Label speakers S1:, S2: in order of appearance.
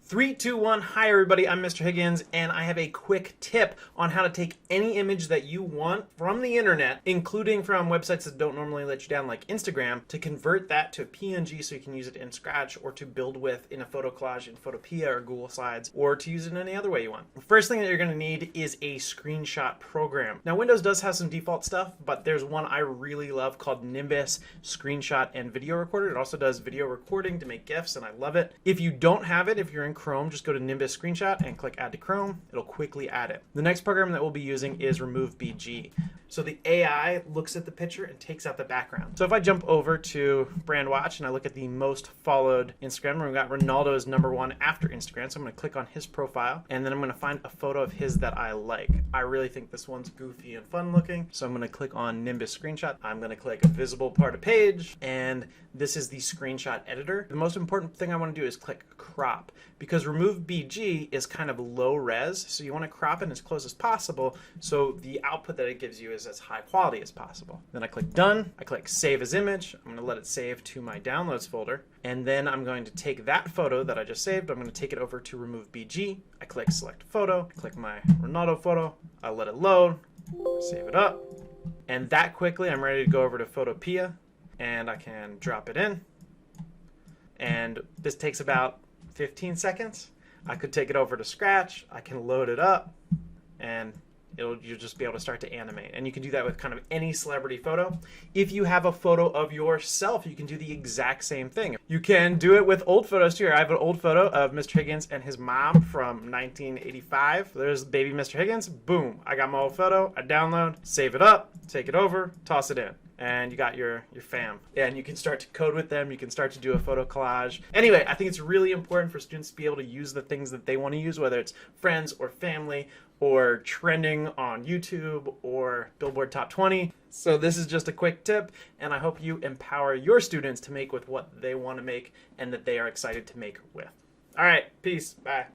S1: 3, 2, 1. Hi everybody, I'm Mr. Higgins, and I have a quick tip on how to take any image that you want from the internet, including from websites that don't normally let you down like Instagram, to convert that to PNG so you can use it in Scratch or to build with in a photo collage in Photopea or Google Slides, or to use it in any other way you want. The first thing that you're going to need is a screenshot program. Now Windows does have some default stuff, but there's one I really love called Nimbus Screenshot and Video Recorder. It also does video recording to make GIFs, and I love it. If you don't have it, if you're in Chrome, just go to Nimbus Screenshot and click Add to Chrome. It'll quickly add it. The next program that we'll be using is Remove.BG. So the AI looks at the picture and takes out the background. So if I jump over to Brand Watch and I look at the most followed Instagram, we've got Ronaldo as #1 after Instagram. So I'm going to click on his profile, and then I'm going to find a photo of his that I like. I really think this one's goofy and fun looking. So I'm going to click on Nimbus Screenshot. I'm going to click visible part of page, and this is the screenshot editor. The most important thing I want to do is click crop, because Remove.BG is kind of low res, so you want to crop it as close as possible so the output that it gives you is as high quality as possible. Then I click done, I click save as image, I'm going to let it save to my downloads folder, and then I'm going to take that photo that I just saved, I'm going to take it over to Remove.BG, I click select photo, click my Ronaldo photo, I let it load, save it up, and that quickly I'm ready to go over to Photopea, and I can drop it in, and this takes about 15 seconds. I could take it over to Scratch, I can load it up, and you'll just be able to start to animate. And you can do that with kind of any celebrity photo. If you have a photo of yourself, you can do the exact same thing. You can do it with old photos too. I have an old photo of Mr. Higgins and his mom from 1985. There's baby Mr. Higgins. Boom, I got my old photo, I download, save it up, take it over, toss it in. And you got your fam. And you can start to code with them. You can start to do a photo collage. Anyway, I think it's really important for students to be able to use the things that they want to use, whether it's friends or family or trending on YouTube or Billboard Top 20. So this is just a quick tip, and I hope you empower your students to make with what they want to make and that they are excited to make with. All right, peace, bye.